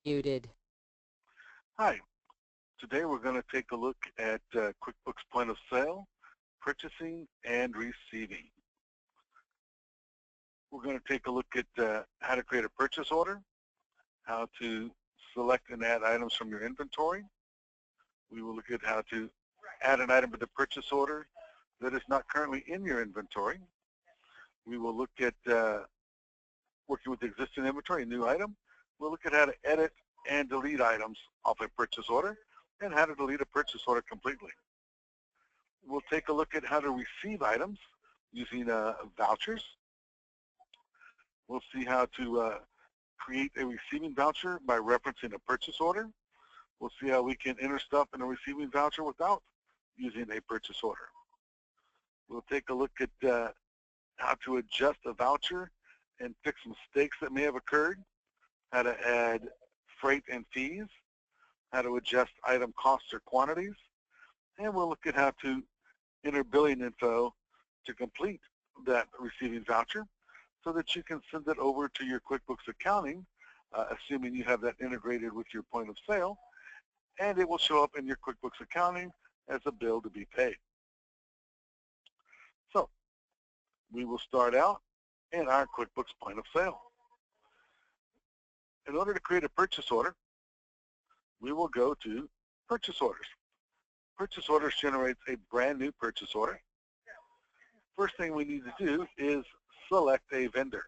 Muted. Hi, today we're going to take a look at QuickBooks Point of Sale, Purchasing and Receiving. We're going to take a look at how to create a purchase order, how to select and add items from your inventory. We will look at how to add an item to the purchase order that is not currently in your inventory. We will look at working with the existing inventory, a new item. We'll look at how to edit and delete items off a purchase order and how to delete a purchase order completely. We'll take a look at how to receive items using vouchers. We'll see how to create a receiving voucher by referencing a purchase order. We'll see how we can enter stuff in a receiving voucher without using a purchase order. We'll take a look at how to adjust a voucher and fix mistakes that may have occurred, how to add freight and fees, how to adjust item costs or quantities, and we'll look at how to enter billing info to complete that receiving voucher so that you can send it over to your QuickBooks accounting, assuming you have that integrated with your point of sale, and it will show up in your QuickBooks accounting as a bill to be paid. So we will start out in our QuickBooks point of sale. In order to create a purchase order, we will go to Purchase Orders. Purchase Orders generates a brand new purchase order. First thing we need to do is select a vendor.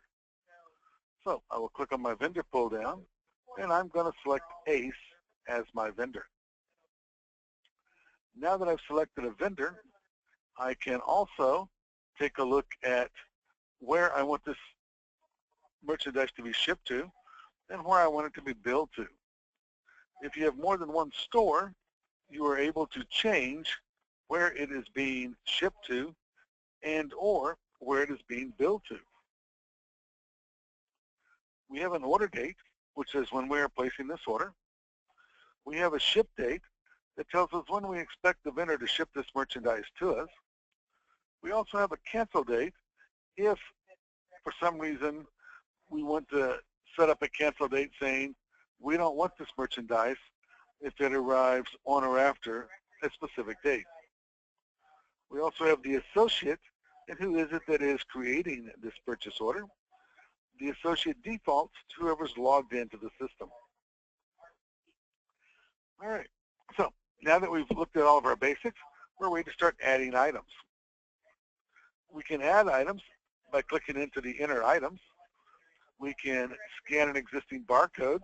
So I will click on my vendor pull down, and I'm going to select ACE as my vendor. Now that I've selected a vendor, I can also take a look at where I want this merchandise to be shipped to and where I want it to be billed to. If you have more than one store, you are able to change where it is being shipped to and or where it is being billed to. We have an order date, which is when we are placing this order. We have a ship date that tells us when we expect the vendor to ship this merchandise to us. We also have a cancel date if, for some reason, we want to set up a cancel date saying we don't want this merchandise if it arrives on or after a specific date. We also have the associate, and who is it that is creating this purchase order? The associate defaults to whoever's logged into the system. All right, so now that we've looked at all of our basics, we're ready to start adding items. We can add items by clicking into the Enter Items. We can scan an existing barcode.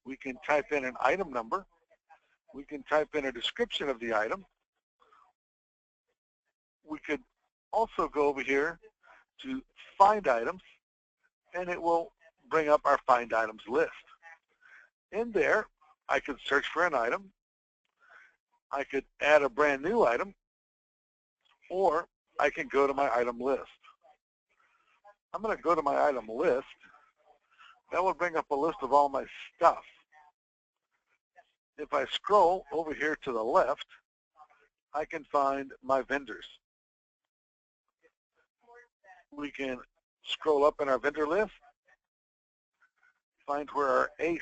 We can type in an item number. We can type in a description of the item. We could also go over here to Find Items, and it will bring up our Find Items list. In there, I could search for an item. I could add a brand new item, or I can go to my item list. I'm going to go to my item list. That will bring up a list of all my stuff. If I scroll over here to the left, I can find my vendors. We can scroll up in our vendor list, find where our ACE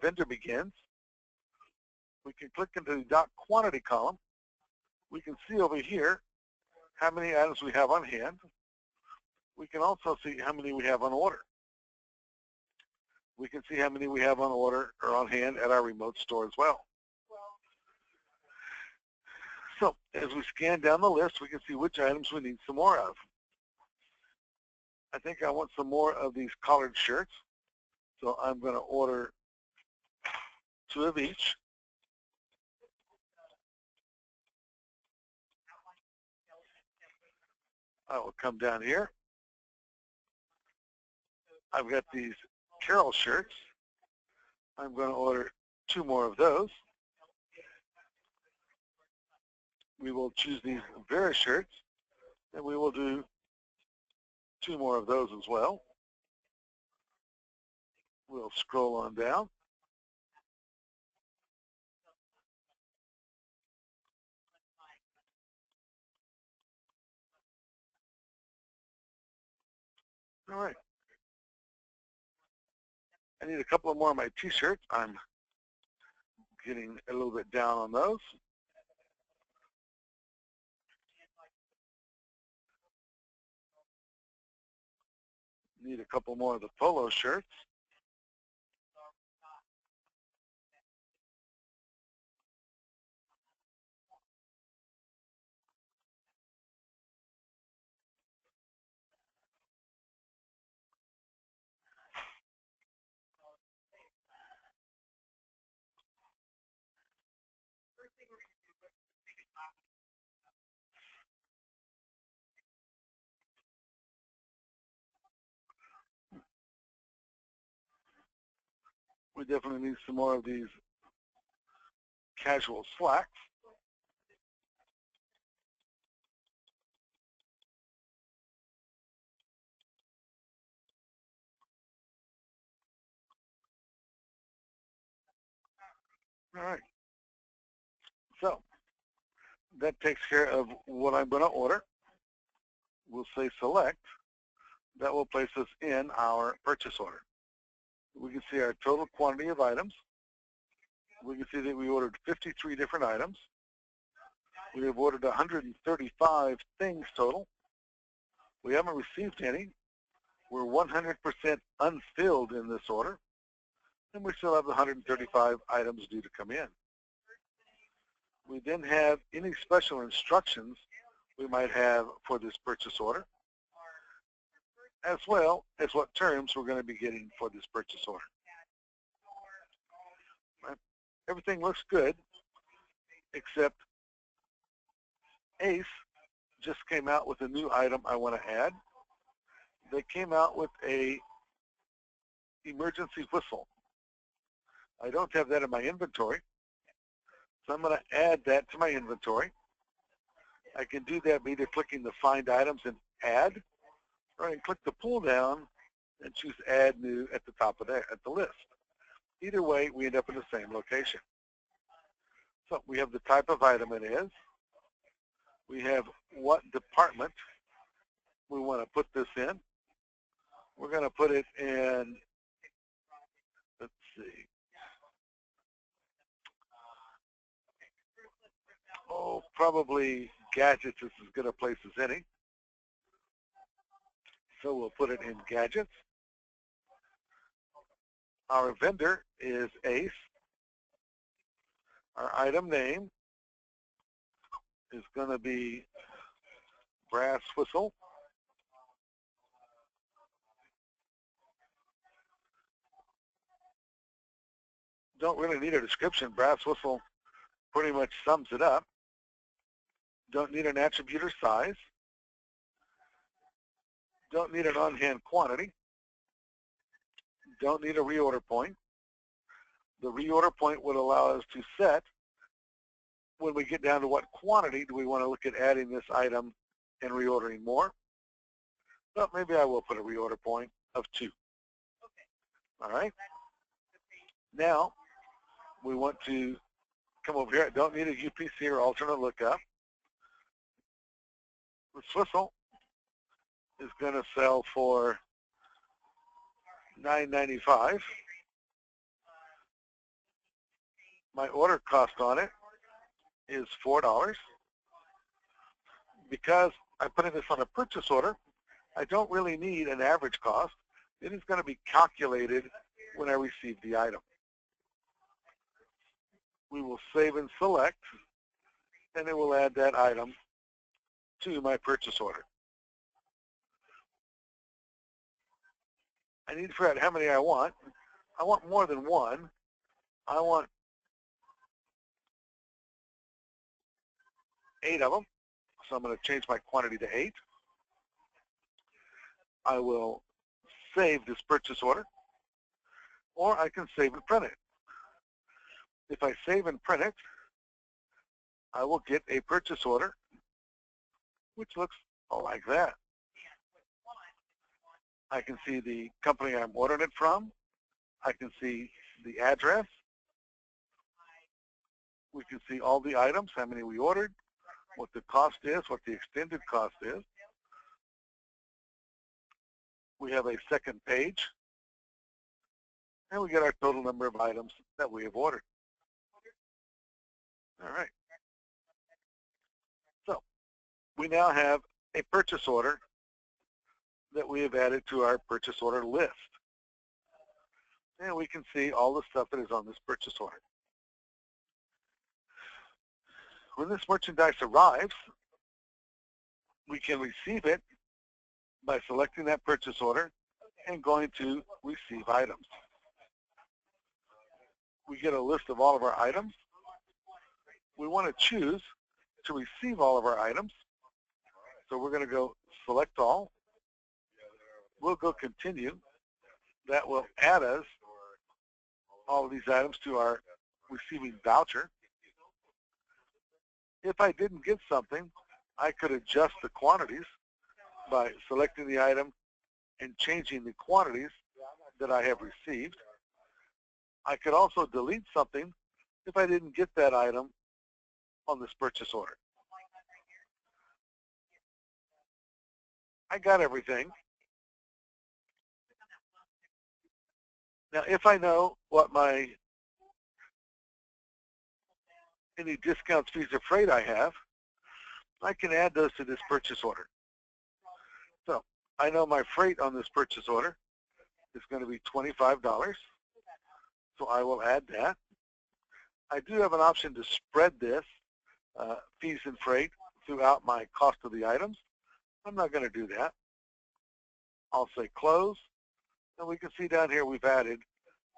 vendor begins. We can click into the dot quantity column. We can see over here how many items we have on hand. We can also see how many we have on order. We can see how many we have on order or on hand at our remote store as well. So as we scan down the list, we can see which items we need some more of. I think I want some more of these collared shirts, so I'm going to order 2 of each. I will come down here. I've got these Carol shirts. I'm going to order 2 more of those. We will choose these Vera shirts, and we will do 2 more of those as well. We'll scroll on down. All right. I need a couple of more of my t-shirts. I'm getting a little bit down on those. Need a couple more of the polo shirts. We definitely need some more of these casual slacks. All right. So that takes care of what I'm going to order. We'll say select. That will place us in our purchase order. We can see our total quantity of items. We can see that we ordered 53 different items. We have ordered 135 things total. We haven't received any. We're 100% unfilled in this order. And we still have 135 items due to come in. We then have any special instructions we might have for this purchase order, as well as what terms we're going to be getting for this purchase order. Right. Everything looks good, except Ace just came out with a new item I want to add. They came out with a emergency whistle. I don't have that in my inventory, so I'm going to add that to my inventory. I can do that by either clicking the Find Items and Add, or I can click the pull down and choose Add New at the top of at the list. Either way, we end up in the same location. So we have the type of item it is. We have what department we want to put this in. We're going to put it in, let's see, probably gadgets is as good a place as any. So we'll put it in gadgets. Our vendor is Ace. Our item name is going to be brass whistle. Don't really need a description. Brass whistle pretty much sums it up. Don't need an attribute or size. Don't need an on-hand quantity. Don't need a reorder point. The reorder point would allow us to set, when we get down to what quantity do we want to look at adding this item and reordering more. But maybe I will put a reorder point of 2. All right. Now, we want to come over here. I don't need a UPC or alternate lookup. The whistle is going to sell for $9.95. My order cost on it is $4. Because I'm putting this on a purchase order, I don't really need an average cost. It is going to be calculated when I receive the item. We will save and select, and it will add that item to my purchase order. I need to figure out how many I want. I want more than one. I want 8 of them. So I'm going to change my quantity to 8. I will save this purchase order, or I can save and print it. If I save and print it, I will get a purchase order, which looks like that. I can see the company I'm ordering it from. I can see the address. We can see all the items, how many we ordered, what the cost is, what the extended cost is. We have a second page, and we get our total number of items that we have ordered. All right. So we now have a purchase order that we have added to our purchase order list. And we can see all the stuff that is on this purchase order. When this merchandise arrives, we can receive it by selecting that purchase order and going to receive items. We get a list of all of our items. We want to choose to receive all of our items. So we're going to go select all. We'll go continue. That will add us all of these items to our receiving voucher. If I didn't get something, I could adjust the quantities by selecting the item and changing the quantities that I have received. I could also delete something if I didn't get that item on this purchase order. I got everything. Now, if I know what any discounts, fees, or freight I have, I can add those to this purchase order. So I know my freight on this purchase order is going to be $25, so I will add that. I do have an option to spread this fees and freight throughout my cost of the items. I'm not going to do that. I'll say close, and we can see down here we've added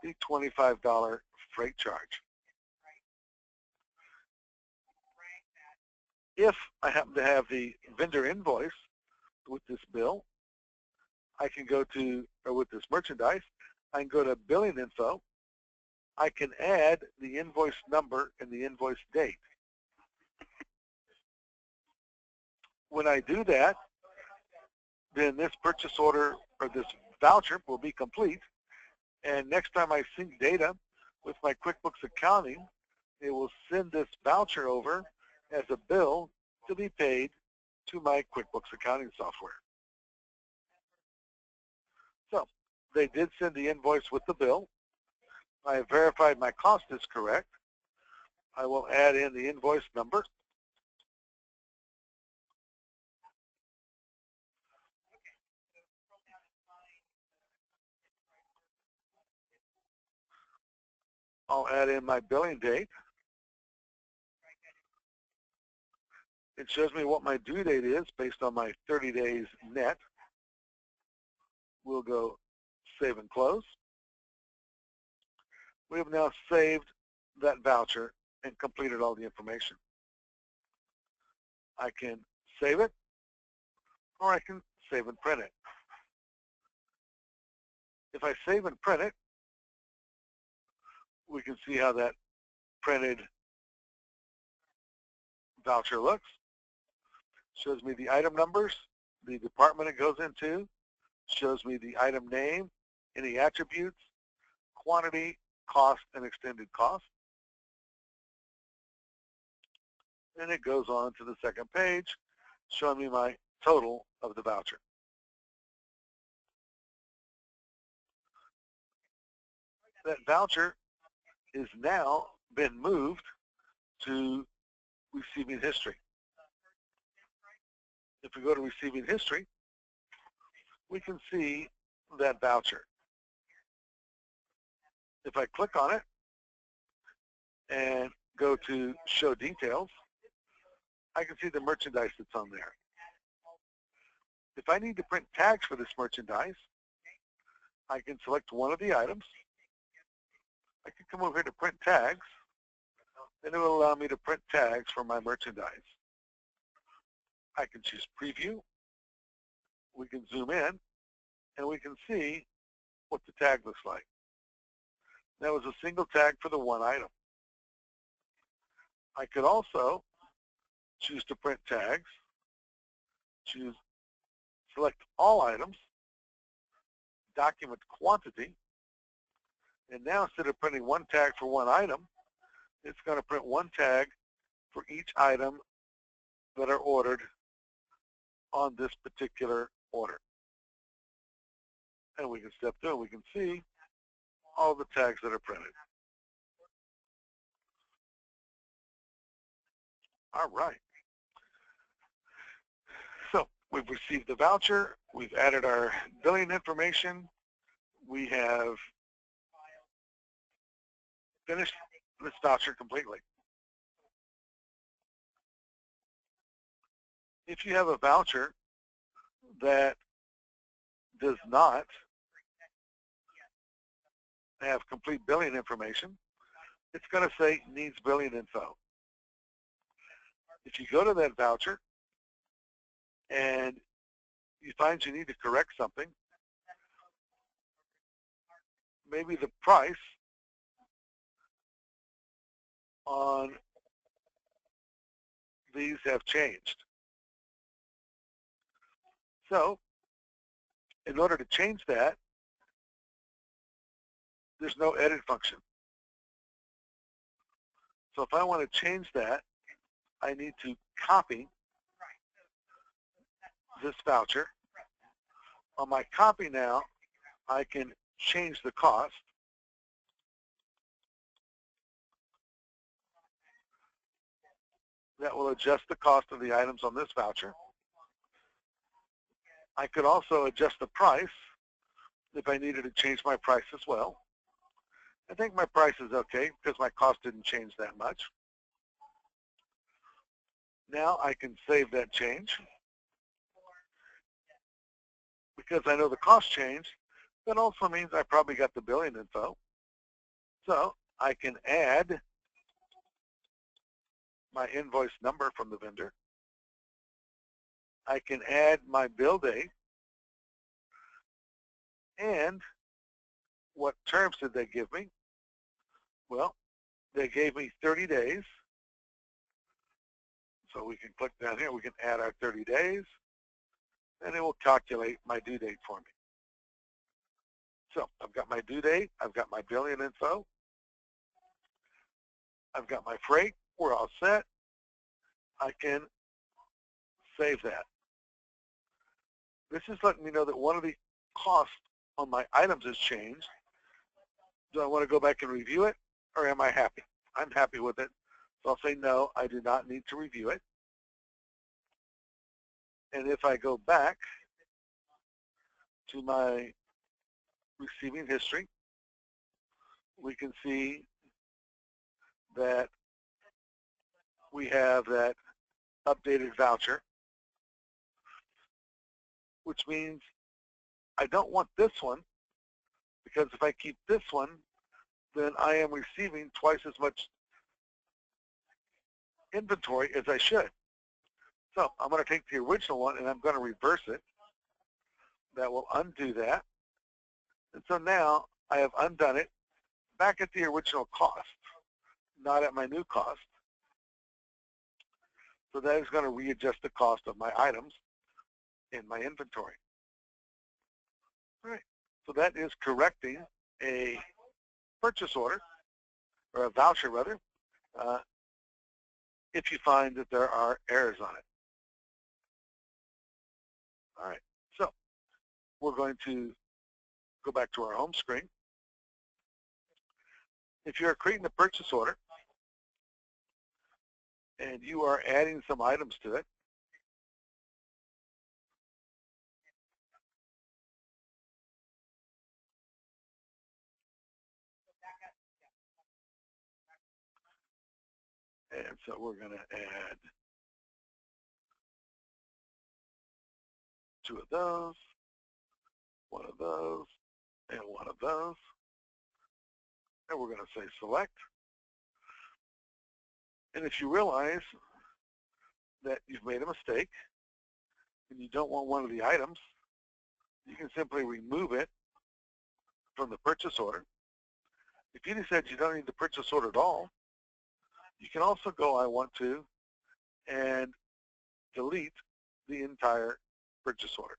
the $25 freight charge. If I happen to have the vendor invoice with this bill, I can go to, or with this merchandise, I can go to billing info. I can add the invoice number and the invoice date. When I do that, then this purchase order or this voucher will be complete. And next time I sync data with my QuickBooks accounting, it will send this voucher over as a bill to be paid to my QuickBooks accounting software. So they did send the invoice with the bill. I have verified my cost is correct. I will add in the invoice number. I'll add in my billing date. It shows me what my due date is based on my 30 days net. We'll go save and close. We have now saved that voucher and completed all the information. I can save it, or I can save and print it. If I save and print it, we can see how that printed voucher looks. Shows me the item numbers, the department it goes into, shows me the item name, any attributes, quantity, cost, and extended cost. And it goes on to the second page, showing me my total of the voucher. That voucher is now been moved to receiving history. If we go to receiving history, we can see that voucher. If I click on it and go to show details, I can see the merchandise that's on there. If I need to print tags for this merchandise, I can select one of the items. I can come over here to print tags, and it will allow me to print tags for my merchandise. I can choose preview. We can zoom in, and we can see what the tag looks like. That was a single tag for the one item. I could also choose to print tags, select all items, document quantity, and now instead of printing one tag for one item, it's going to print one tag for each item that are ordered on this particular order. And we can step through and we can see all the tags that are printed. All right. So we've received the voucher. We've added our billing information. We have finished this voucher completely. If you have a voucher that does not have complete billing information, it's going to say needs billing info. If you go to that voucher and you find you need to correct something, maybe the price on these have changed. So in order to change that, there's no edit function. So if I want to change that, I need to copy this voucher. On my copy now, I can change the cost. That will adjust the cost of the items on this voucher. I could also adjust the price if I needed to change my price as well. I think my price is okay because my cost didn't change that much. Now I can save that change. Because I know the cost changed, that also means I probably got the billing info. So I can add my invoice number from the vendor. I can add my bill date. And what terms did they give me? Well, they gave me 30 days. So we can click down here. We can add our 30 days. And it will calculate my due date for me. So I've got my due date. I've got my billing info. I've got my freight. We're all set. I can save that. This is letting me know that one of the costs on my items has changed. Do I want to go back and review it, or am I happy? I'm happy with it. So I'll say no, I do not need to review it. And if I go back to my receiving history, we can see that we have that updated voucher, which means I don't want this one, because if I keep this one, then I am receiving twice as much inventory as I should. So I'm going to take the original one and I'm going to reverse it. That will undo that. And so now I have undone it back at the original cost, not at my new cost. So that is going to readjust the cost of my items in my inventory. All right. So that is correcting a purchase order, or a voucher rather, if you find that there are errors on it. All right. So we're going to go back to our home screen. If you're creating a purchase order and you are adding some items to it, and so we're going to add 2 of those, 1 of those, and 1 of those. And we're going to say select. And if you realize that you've made a mistake and you don't want one of the items, you can simply remove it from the purchase order. If you decide you don't need the purchase order at all, you can also go I want to and delete the entire purchase order.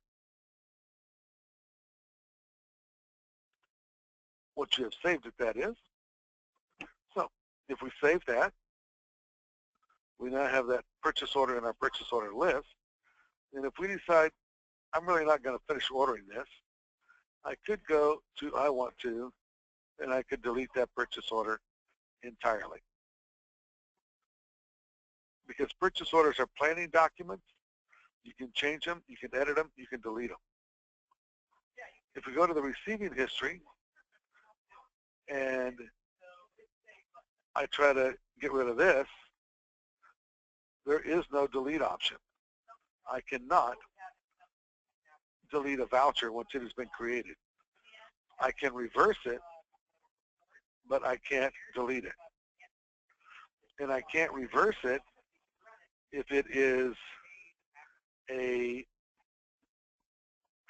What you have saved it, that is. So if we save that, we now have that purchase order in our purchase order list. And if we decide, I'm really not going to finish ordering this, I could go to I want to and I could delete that purchase order entirely. Because purchase orders are planning documents, you can change them, you can edit them, you can delete them. If we go to the receiving history and I try to get rid of this, there is no delete option. I cannot delete a voucher once it has been created. I can reverse it, but I can't delete it. And I can't reverse it if it is a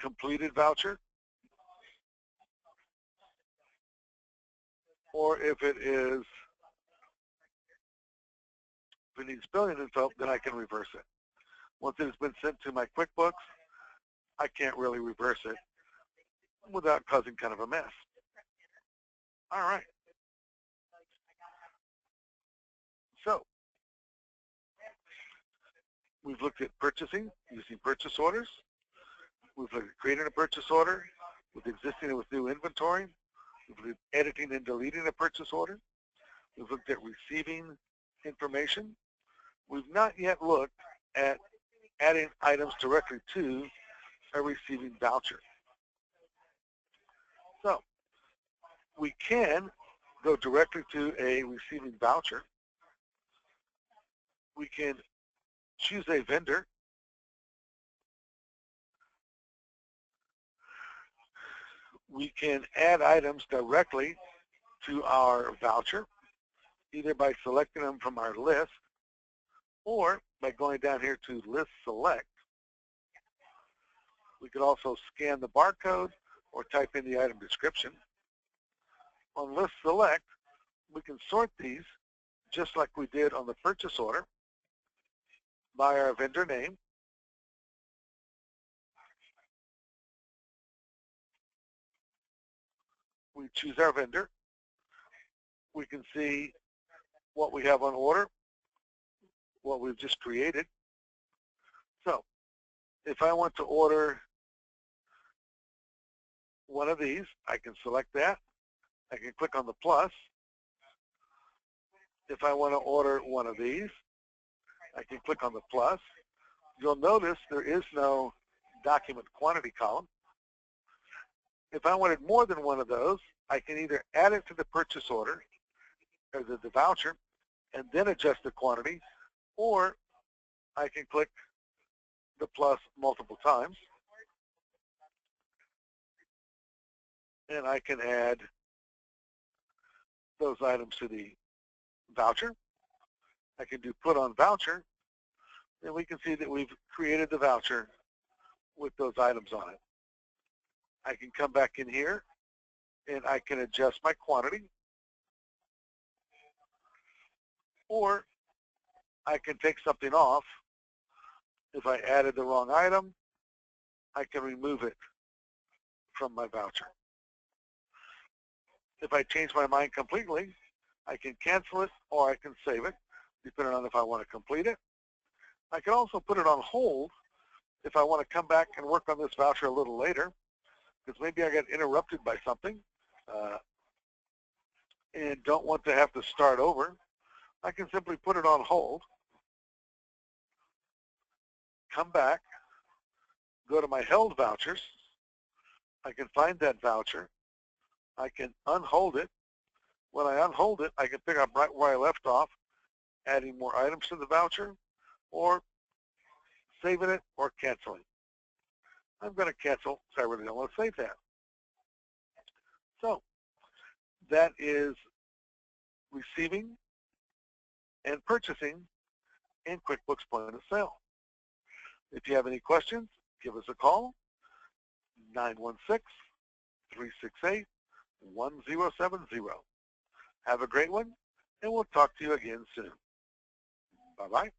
completed voucher or if it is, if it needs billing info, then I can reverse it. Once it has been sent to my QuickBooks, I can't really reverse it without causing kind of a mess. All right. So we've looked at purchasing using purchase orders. We've looked at creating a purchase order with existing and with new inventory. We've looked at editing and deleting a purchase order. We've looked at receiving information. We've not yet looked at adding items directly to a receiving voucher. So we can go directly to a receiving voucher. We can choose a vendor. We can add items directly to our voucher, either by selecting them from our list or by going down here to List Select. We could also scan the barcode or type in the item description. On List Select, we can sort these just like we did on the purchase order by our vendor name. We choose our vendor. We can see what we have on order, what we've just created. So if I want to order one of these, I can select that. I can click on the plus. If I want to order one of these, I can click on the plus. You'll notice there is no document quantity column. If I wanted more than one of those, I can either add it to the purchase order or the voucher and then adjust the quantity, or I can click the plus multiple times and I can add those items to the voucher. I can do put on voucher, and we can see that we've created the voucher with those items on it. I can come back in here and I can adjust my quantity, or I can take something off. If I added the wrong item, I can remove it from my voucher. If I change my mind completely, I can cancel it or I can save it, depending on if I want to complete it. I can also put it on hold if I want to come back and work on this voucher a little later, because maybe I got interrupted by something and don't want to have to start over. I can simply put it on hold, come back, go to my held vouchers. I can find that voucher. I can unhold it. When I unhold it, I can pick up right where I left off, adding more items to the voucher, or saving it or canceling. I'm going to cancel because I really don't want to save that. So that is receiving and purchasing in QuickBooks Point of Sale. If you have any questions, give us a call, 916-368-1070. Have a great one, and we'll talk to you again soon. Bye-bye.